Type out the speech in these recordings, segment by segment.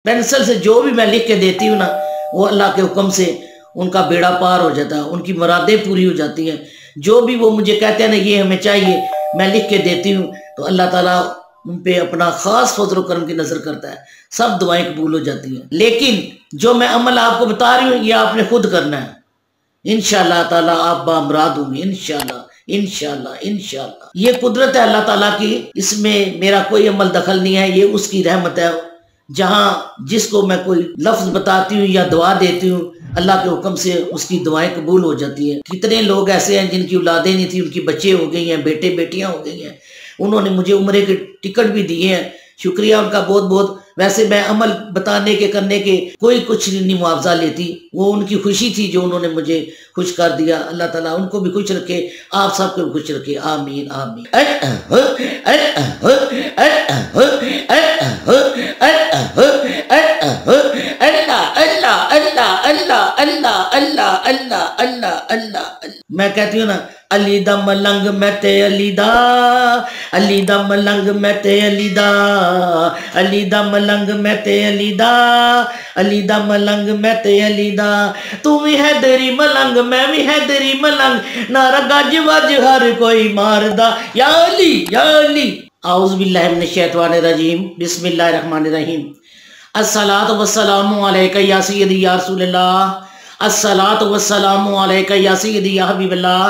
Pencil से जो भी मैं लिख के देती हूँ ना, वो अल्लाह के हुक्म से उनका बेड़ा पार हो जाता है, उनकी मुरादें पूरी हो जाती हैं। जो भी वो मुझे कहते हैं ना ये हमें चाहिए, मैं लिख के देती हूँ, तो अल्लाह ताला उन पे अपना खास फजल करम की नजर करता है, सब दुआएं कबूल हो जाती हैं। लेकिन जो मैं अमल आपको बता रही हूँ ये आपने खुद करना है। इंशाअल्लाह ताला आप बामुराद होंगे, इंशाअल्लाह इंशाअल्लाह इंशाअल्लाह। ये कुदरत है अल्लाह ताला की, इसमें मेरा कोई अमल दखल नहीं है, ये उसकी रहमत है। जहां जिसको मैं कोई लफ्ज बताती हूँ या दुआ देती हूँ, अल्लाह के हुक्म से उसकी दुआएं कबूल हो जाती हैं। कितने लोग ऐसे हैं जिनकी औलादें नहीं थी, उनकी बच्चे हो गई हैं, बेटे बेटियां हो गई हैं, उन्होंने मुझे उम्रे के टिकट भी दिए हैं, शुक्रिया उनका बहुत बहुत। वैसे मैं अमल बताने के करने के कोई कुछ नहीं मुआवजा लेती, वो उनकी खुशी थी जो उन्होंने मुझे खुश कर दिया। अल्लाह ताला उनको भी खुश रखे, आप सबको भी खुश रखे, आमीन आमीन। मैं कहती हूँ ना, अली दा मलंग मैं ते अली दा, अली दा मलंग मैं ते अली दा, अली दा मलंग मैं ते अली दा, अली दा मलंग मैं ते अली दा। तू भी है तेरी मलंग मैं भी है तेरी मलंग, नारा गज वज हर कोई मारदा, या अली या अली। औज़ु बिल्लाहि मिनश शैतानिर रजीम, बिस्मिल्लाहिर रहमानिर रहीम। अस्सलातु वस्सलामु अलैका या सय्यदी या रसूलल्लाह, अस्सलातु वस्सलामु अलैका या सय्यदी या हबीबल्लाह,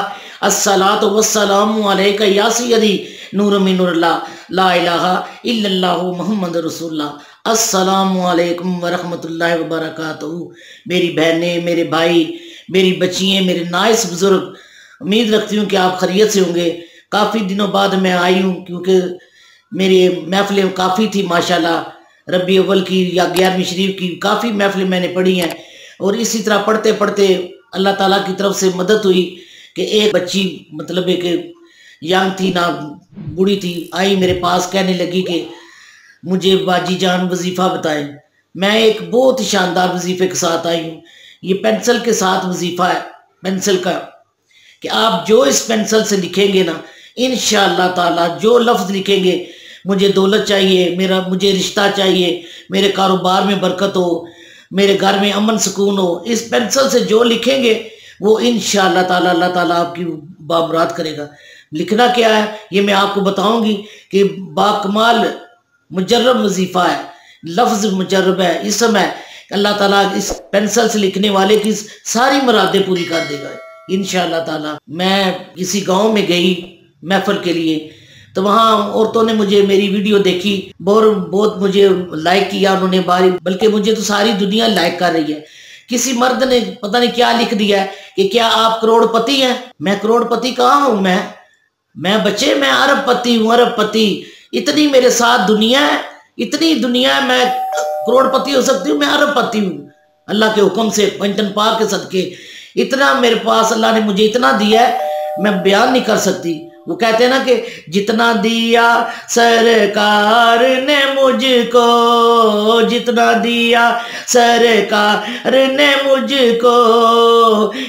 अस्सलातु वस्सलामु अलैका या सय्यदी नूर मिन नूरिल्लाह, ला इलाहा इल्लल्लाहु मुहम्मदुर रसूलुल्लाह। अस्सलामु अलैकुम व रहमतुल्लाहि व बरकातुहू। मेरी बहनें, मेरे भाई, मेरी बच्चियाँ, मेरे नाइस बुजुर्ग, उम्मीद रखती हूँ कि आप खैरियत से होंगे। काफ़ी दिनों बाद मैं आई हूँ क्योंकि मेरी महफिलें काफ़ी थी माशाल्लाह, रबी अव्वल की या 11वीं शरीफ की काफ़ी महफिलें मैंने पढ़ी हैं। और इसी तरह पढ़ते पढ़ते अल्लाह ताला की तरफ से मदद हुई कि एक बच्ची, मतलब एक यंग थी ना बूढ़ी थी, आई मेरे पास, कहने लगी कि मुझे बाजी जान वजीफ़ा बताएं। मैं एक बहुत ही शानदार वजीफ़े के साथ आई हूँ। ये पेंसिल के साथ वजीफ़ा है, पेंसिल का, कि आप जो इस पेंसिल से लिखेंगे ना, इंशाअल्लाह ताला जो लफ्ज़ लिखेंगे, मुझे दौलत चाहिए, मुझे रिश्ता चाहिए, मेरे कारोबार में बरकत हो, मेरे घर में अमन सुकून हो, इस पेंसिल से जो लिखेंगे वो इंशाअल्लाह ताला अल्लाह ताला आपकी बामुराद करेगा। लिखना क्या है ये मैं आपको बताऊंगी कि बाकमाल मुजर्रब वजीफ़ा है, लफ्ज़ मुजर्रब है, इसम है। अल्लाह ताला इस पेंसिल से लिखने वाले की सारी मुरादें पूरी कर देगा इंशाअल्लाह ताला। मैं किसी गांव में गई महफिल के लिए, तो वहाँ औरतों ने मुझे मेरी वीडियो देखी, बहुत मुझे लाइक किया उन्होंने, बल्कि मुझे तो सारी दुनिया लाइक कर रही है। किसी मर्द ने पता नहीं क्या लिख दिया है कि क्या आप करोड़पति हैं। मैं करोड़पति कहाँ हूँ, मैं बच्चे, मैं अरबपति हूँ, अरबपति। इतनी मेरे साथ दुनिया है, इतनी दुनिया है, मैं करोड़पति हो सकती हूँ, मैं अरबपति हूँ अल्लाह के हुक्म से, पंचतन पाक के सदके। इतना मेरे पास अल्लाह ने मुझे इतना दिया है, मैं बयान नहीं कर सकती। वो कहते हैं ना कि जितना दिया सरकार ने मुझको, जितना दिया सरकार ने मुझको,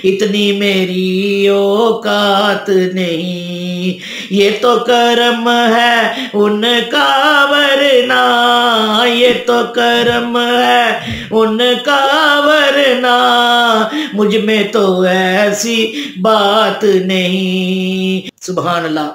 इतनी मेरी औकात नहीं। ये तो करम है उनका वरना, ये तो करम है उनका वरना, मुझ में तो ऐसी बात नहीं। सुभान अल्लाह,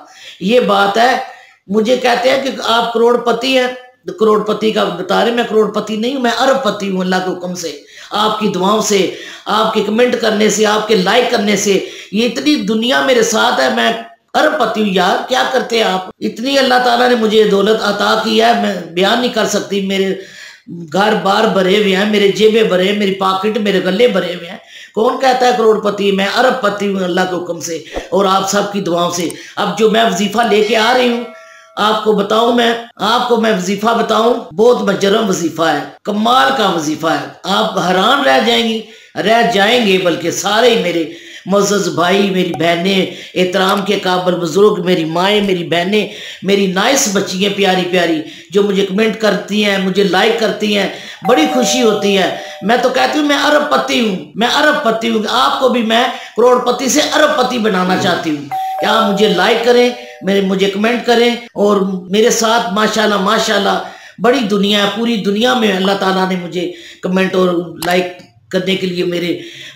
ये बात है। मुझे कहते हैं कि आप करोड़पति हैं, तो करोड़पति का बता रहे, मैं करोड़पति नहीं हूं, मैं अरबपति हूं अल्लाह के हुक्म से, आपकी दुआओं से, आपके कमेंट करने से, आपके लाइक करने से। ये इतनी दुनिया मेरे साथ है, मैं अरबपति हूँ यार। क्या करते हैं आप, इतनी अल्लाह ताला ने मुझे दौलत अता की है, मैं बयान नहीं कर सकती। मेरे घर बार भरे हुए हैं, मेरे जेबे भरे, मेरी पॉकेट, मेरे गले भरे हुए हैं। कौन कहता है करोड़पति, मैं अरबपति हूँ अल्लाह के हुक्म से और आप सबकी दुआओं से। अब जो मैं वजीफा लेके आ रही हूँ आपको बताऊं, मैं वजीफा बताऊं, बहुत मुजर्रब वजीफा है, कमाल का वजीफा है। आप हैरान रह जाएंगे, बल्कि सारे ही मेरे मुअज़्ज़ज़ भाई, मेरी बहनें, एहतराम के काबिल बुजुर्ग, मेरी माएँ, मेरी बहनें, मेरी नाइस बच्चियाँ प्यारी प्यारी, जो मुझे कमेंट करती हैं, मुझे लाइक करती हैं, बड़ी खुशी होती है। मैं तो कहती हूँ मैं अरबपति हूँ, मैं अरबपति हूँ। आपको भी मैं करोड़पति से अरबपति बनाना चाहती हूँ। क्या आप मुझे लाइक करें, मुझे कमेंट करें और मेरे साथ माशाल्लाह माशाल्लाह बड़ी दुनिया है, पूरी दुनिया में अल्लाह ताला ने मुझे कमेंट और लाइक करने के लिए मेरे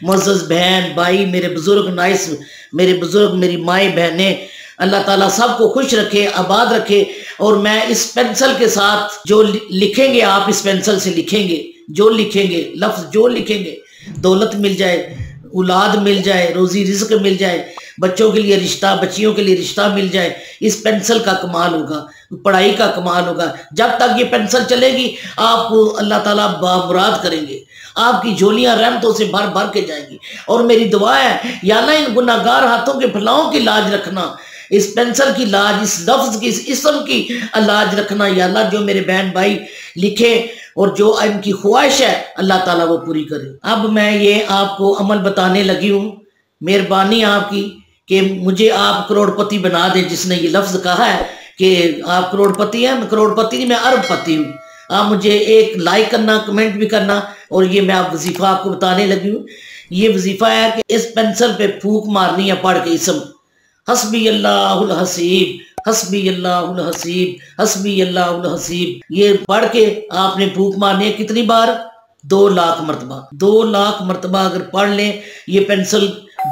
मुअज़्ज़ज़ बहन भाई, मेरे बुजुर्ग नाइस, मेरे बुजुर्ग, मेरी माएँ बहनें, अल्लाह ताला सबको खुश रखे, आबाद रखे। और मैं इस पेंसिल के साथ जो लिखेंगे, आप इस पेंसिल से लिखेंगे, जो लिखेंगे लफ्ज़, जो लिखेंगे, दौलत मिल जाए, औलाद मिल जाए, रोज़ी रिज़्क मिल जाए, बच्चों के लिए रिश्ता, बच्चियों के लिए रिश्ता मिल जाए, इस पेंसिल का कमाल होगा, पढ़ाई का कमाल होगा। जब तक ये पेंसिल चलेगी आपको अल्लाह ताला बामुराद करेंगे, आपकी झोलियां रहमतों से भर भर के जाएंगी। और मेरी दुआ है या अल्लाह इन गुनाहगार हाथों के फलाओं की लाज रखना, इस पेंसिल की लाज, इस लफ्ज की, इस इसम की लाज रखना या अल्लाह। जो मेरे बहन भाई लिखे और जो इनकी ख्वाहिश है अल्लाह ताला वो पूरी करे। अब मैं ये आपको अमल बताने लगी हूँ, मेहरबानी आपकी कि मुझे आप करोड़पति बना दें। जिसने ये लफ्ज कहा है कि आप करोड़पति हैं, मैं करोड़पति नहीं, मैं अरबपति हूँ। आप मुझे एक लाइक करना, कमेंट भी करना। और ये मैं आप वजीफा आपको बताने लगी हूँ। ये वजीफा है कि इस पेंसिल पे फूंक मारनी है पढ़ के इसम हस्बी अल्लाहुल हसीब, हस्बी अल्लाहुल हसीब, हस्बी अल्लाहुल हसीब। ये पढ़ के आपने फूंक मारनी है कितनी बार? 2 लाख मरतबा। 2 लाख मरतबा अगर पढ़ लें ये पेंसिल,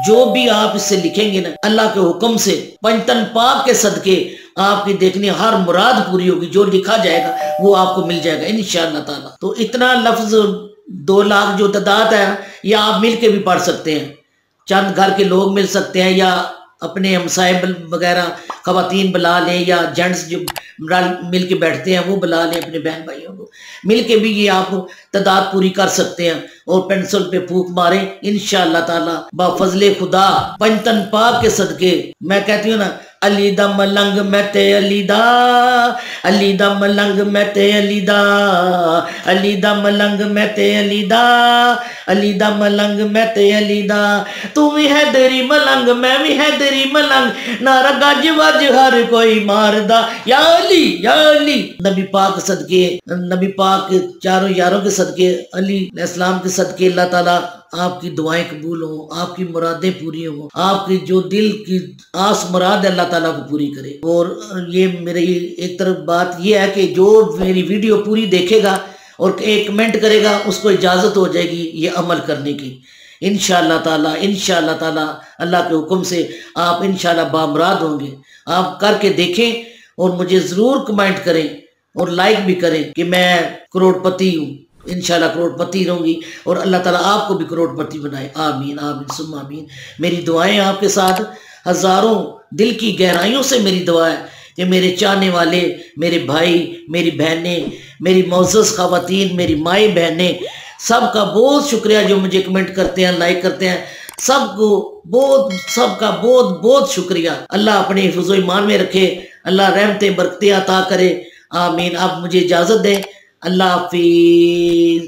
जो भी आप इससे लिखेंगे ना, अल्लाह के हुक्म से, पंजतन पाक के सदके आपकी देखनी हर मुराद पूरी होगी। जो लिखा जाएगा वो आपको मिल जाएगा इंशाअल्लाह ताला। तो इतना लफ्ज 2 लाख जो तादाद है, या आप मिल के भी पढ़ सकते हैं, चंद घर के लोग मिल सकते हैं, या अपने हमसाए वगैरह खवातीन बुला लें, या जेंट्स जो मिल के बैठते हैं वो बुला लें, अपने बहन भाइयों को मिल के भी ये आप तादाद पूरी कर सकते हैं। और पेंसिल पे फूंक मारें इंशाअल्लाह ताला बाफजले खुदा, पंजतन पाक के सदके। मैं कहती हूँ ना, अली दा मलंग मैते अली दा, अली दा मलंग मैते अली दा, अली दा मलंग मैते अली दा, अली दा मलंग मैते अली दा। तू भी है तेरी मलंग, मैं भी है तेरी मलंग, नारा गज वज हर कोई मारदा या अली, या अली। नबी पाक सदके, नबी पाक चारों यारों के सदके, अली इस्लाम के सदके अल्लाह ताला आपकी दुआएं कबूल हो, आपकी मुरादें पूरी हो, आपकी जो दिल की आस मुराद है अल्लाह ताला को पूरी करे। और ये मेरी एक तरफ बात ये है कि जो मेरी वीडियो पूरी देखेगा और एक कमेंट करेगा उसको इजाज़त हो जाएगी ये अमल करने की इंशाअल्लाह ताला। इंशाअल्लाह ताला अल्लाह के हुक्म से आप इंशाअल्लाह बामुराद होंगे। आप करके देखें और मुझे ज़रूर कमेंट करें और लाइक भी करें कि मैं करोड़पति हूँ। इंशाअल्लाह करोड़पति रहूंगी और अल्लाह ताला आपको भी करोड़पति बनाए। आमीन आमीन सुम्मा आमीन। मेरी दुआएं आपके साथ, हज़ारों दिल की गहराइयों से मेरी दुआ है कि मेरे चाहने वाले, मेरे भाई, मेरी बहनें, मेरी मुअज़्ज़ज़ ख़वातीन, मेरी माएँ बहनें, सबका बहुत शुक्रिया जो मुझे कमेंट करते हैं, लाइक करते हैं। सबको बहुत, सबका बहुत बहुत शुक्रिया। अल्लाह अपने हिफ्ज़ व ईमान में रखे, अल्लाह रहमतें बरकतें अता करे। आमीन। आप मुझे इजाज़त दें। अल्लाह हाफिज़।